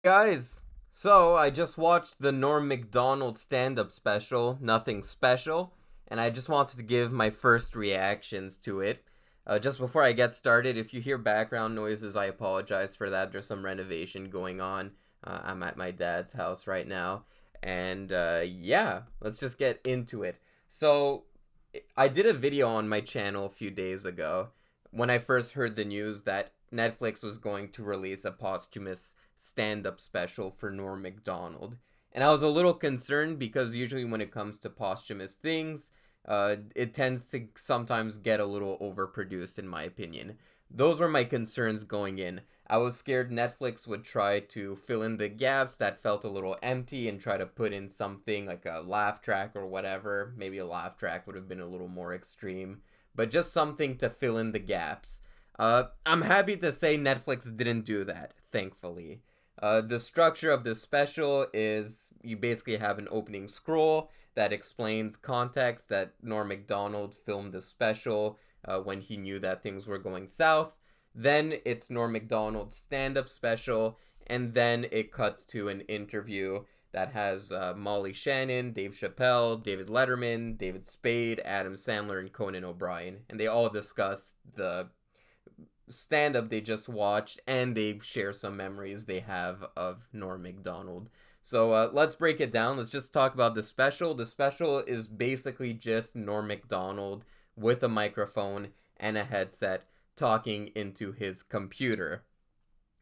Guys, so I just watched the Norm MacDonald stand-up special, Nothing Special, and I just wanted to give my first reactions to it. Just before I get started, if you hear background noises, I apologize for that. There's some renovation going on. I'm at my dad's house right now, and yeah, let's just get into it. So, I did a video on my channel a few days ago when I first heard the news that Netflix was going to release a posthumous stand up special for Norm MacDonald. And I was a little concerned because usually when it comes to posthumous things, it tends to sometimes get a little overproduced, in my opinion. Those were my concerns going in. I was scared Netflix would try to fill in the gaps that felt a little empty and try to put in something like a laugh track or whatever. Maybe a laugh track would have been a little more extreme, but just something to fill in the gaps. I'm happy to say Netflix didn't do that, thankfully. The structure of this special is you basically have an opening scroll that explains context that Norm MacDonald filmed the special when he knew that things were going south. Then it's Norm MacDonald's stand up special, and then it cuts to an interview that has Molly Shannon, Dave Chappelle, David Letterman, David Spade, Adam Sandler, and Conan O'Brien. And they all discuss the stand up they just watched and they share some memories they have of Norm MacDonald. So let's break it down. Let's just talk about the special. The special is basically just Norm MacDonald with a microphone and a headset talking into his computer.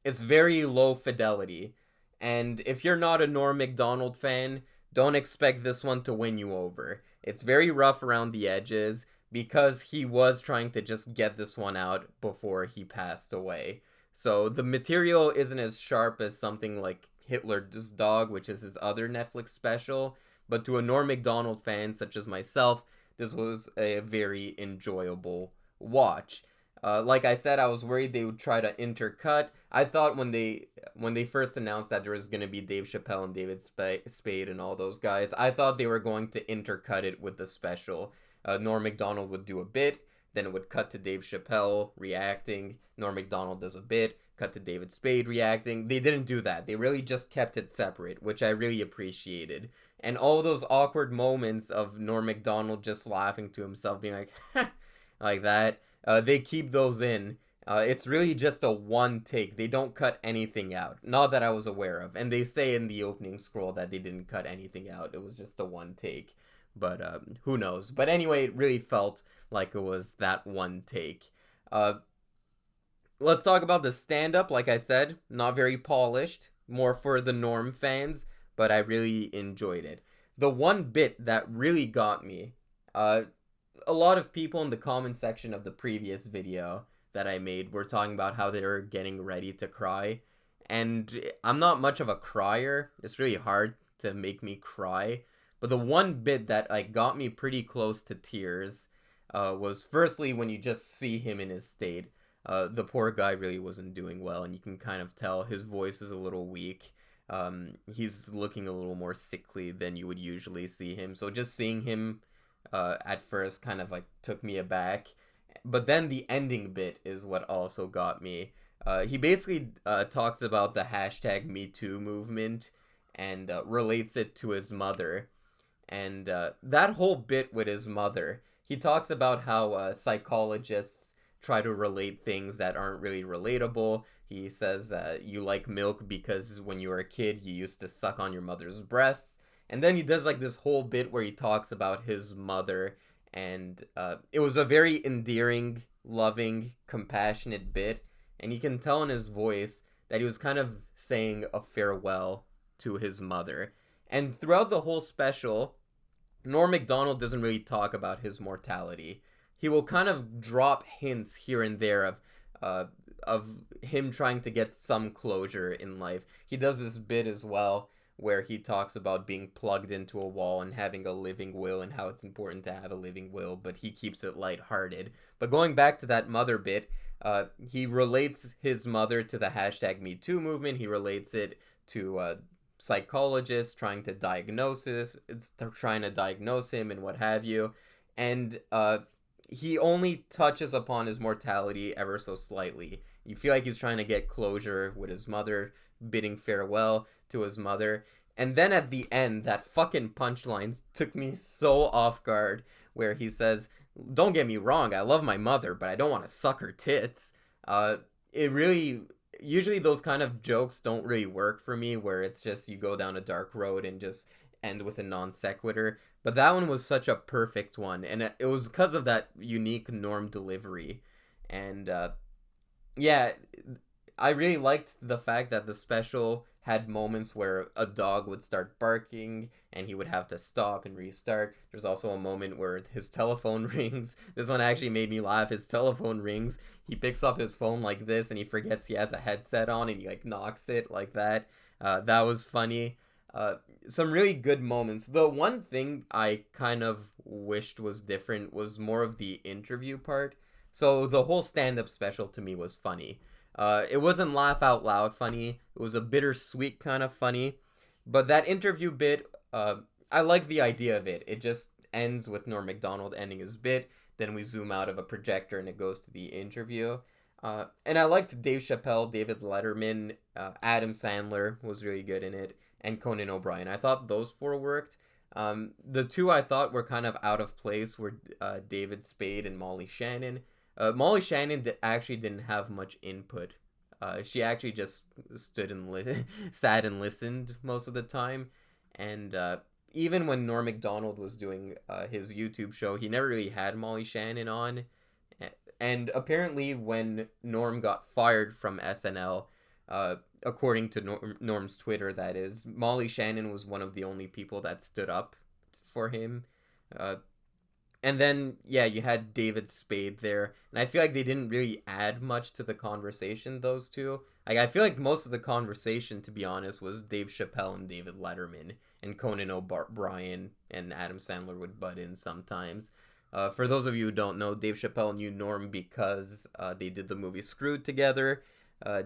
It's very low fidelity. And if you're not a Norm MacDonald fan, don't expect this one to win you over. It's very rough around the edges because he was trying to just get this one out before he passed away. So the material isn't as sharp as something like Hitler's Dog, which is his other Netflix special, but to a Norm MacDonald fan such as myself, this was a very enjoyable watch. Like I said, I was worried they would try to intercut. I thought when they first announced that there was going to be Dave Chappelle and David Spade and all those guys, I thought they were going to intercut it with the special. Norm MacDonald would do a bit, then it would cut to Dave Chappelle reacting. Norm MacDonald does a bit, cut to David Spade reacting. They didn't do that. They really just kept it separate, which I really appreciated. And all those awkward moments of Norm MacDonald just laughing to himself, being like, like that, they keep those in. It's really just a one take. They don't cut anything out. Not that I was aware of. And they say in the opening scroll that they didn't cut anything out. It was just a one take. But who knows? But anyway, it really felt like it was that one take. Uh, let's talk about the stand up. Like I said, not very polished. More for the Norm fans. But I really enjoyed it. The one bit that really got me. A lot of people in the comment section of the previous video that I made were talking about how they were getting ready to cry. And I'm not much of a crier. It's really hard to make me cry. But the one bit that like got me pretty close to tears was firstly when you just see him in his state. The poor guy really wasn't doing well, and you can kind of tell his voice is a little weak. He's looking a little more sickly than you would usually see him. So just seeing him at first kind of like took me aback. But then the ending bit is what also got me. He basically talks about the hashtag #MeToo movement and relates it to his mother. And that whole bit with his mother, he talks about how psychologists try to relate things that aren't really relatable. He says that you like milk because when you were a kid, you used to suck on your mother's breasts. And then he does like this whole bit where he talks about his mother, and it was a very endearing, loving, compassionate bit. And you can tell in his voice that he was kind of saying a farewell to his mother. And throughout the whole special, Norm MacDonald doesn't really talk about his mortality. He will kind of drop hints here and there uh, of him trying to get some closure in life. He does this bit as well where he talks about being plugged into a wall and having a living will and how it's important to have a living will, but he keeps it lighthearted. But going back to that mother bit, he relates his mother to the hashtag #MeToo movement. He relates it to psychologists trying to trying to diagnose him and what have you. And he only touches upon his mortality ever so slightly. You feel like he's trying to get closure with his mother, bidding farewell to his mother. And then at the end, that fucking punchline took me so off guard, where he says, "Don't get me wrong, I love my mother, but I don't want to suck her tits." It really, usually those kind of jokes don't really work for me, where it's just you go down a dark road and just end with a non sequitur. But that one was such a perfect one, and it was because of that unique Norm delivery. And yeah, I really liked the fact that the special had moments where a dog would start barking and he would have to stop and restart. There's also a moment where his telephone rings. This one actually made me laugh. His telephone rings. He picks up his phone like this and he forgets he has a headset on and he like knocks it like that. That was funny. Some really good moments. The one thing I kind of wished was different was more of the interview part. So the whole stand-up special to me was funny. It wasn't laugh out loud funny. It was a bittersweet kind of funny. But that interview bit, I like the idea of it. It just ends with Norm Macdonald ending his bit. Then we zoom out of a projector and it goes to the interview. And I liked Dave Chappelle, David Letterman, Adam Sandler was really good in it, and Conan O'Brien. I thought those four worked. The two I thought were kind of out of place were David Spade and Molly Shannon. Molly Shannon actually didn't have much input. She actually just stood and sat and listened most of the time. And even when Norm Macdonald was doing his YouTube show, he never really had Molly Shannon on. And apparently when Norm got fired from SNL, according to Norm's Twitter, that is, Molly Shannon was one of the only people that stood up for him. And then, yeah, you had David Spade there. And I feel like they didn't really add much to the conversation, those two. Like, I feel like most of the conversation, to be honest, was Dave Chappelle and David Letterman. And Conan O'Brien and Adam Sandler would butt in sometimes. For those of you who don't know, Dave Chappelle knew Norm because they did the movie Screwed together.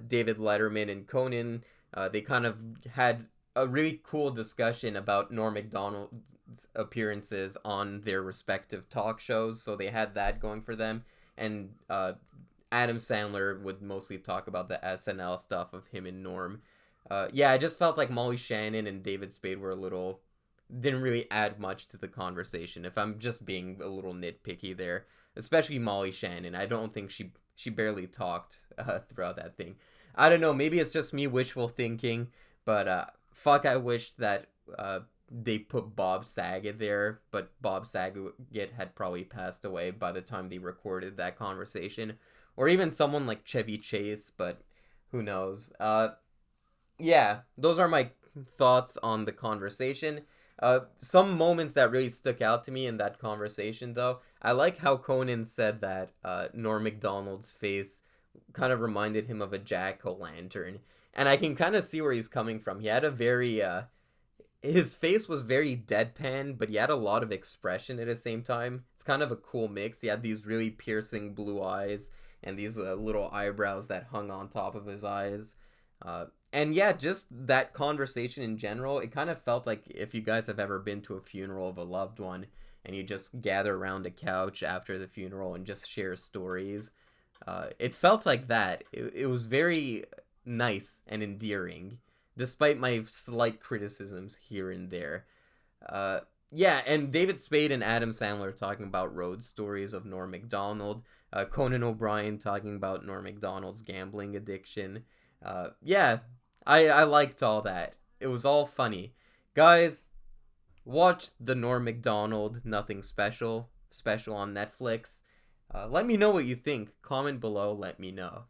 David Letterman and Conan, they kind of had a really cool discussion about Norm Macdonald's appearances on their respective talk shows, so they had that going for them. And Adam Sandler would mostly talk about the SNL stuff of him and Norm. Yeah, I just felt like Molly Shannon and David Spade were didn't really add much to the conversation, if I'm just being a little nitpicky there. Especially Molly Shannon. I don't think she barely talked throughout that thing. I don't know, maybe it's just me wishful thinking, but fuck, I wish that they put Bob Saget there, but Bob Saget had probably passed away by the time they recorded that conversation. Or even someone like Chevy Chase, but who knows. Yeah, those are my thoughts on the conversation. Some moments that really stuck out to me in that conversation, though, I like how Conan said that Norm Macdonald's face kind of reminded him of a jack-o'-lantern. And I can kind of see where he's coming from. He had a very, his face was very deadpan, but he had a lot of expression at the same time. It's kind of a cool mix. He had these really piercing blue eyes and these little eyebrows that hung on top of his eyes. And yeah, just that conversation in general, it kind of felt like if you guys have ever been to a funeral of a loved one and you just gather around a couch after the funeral and just share stories. It felt like that. It was very nice and endearing, despite my slight criticisms here and there. Yeah, and David Spade and Adam Sandler talking about road stories of Norm Macdonald. Conan O'Brien talking about Norm Macdonald's gambling addiction. Yeah, I liked all that. It was all funny. Guys, watch the Norm Macdonald Nothing Special on Netflix. Let me know what you think. Comment below, let me know.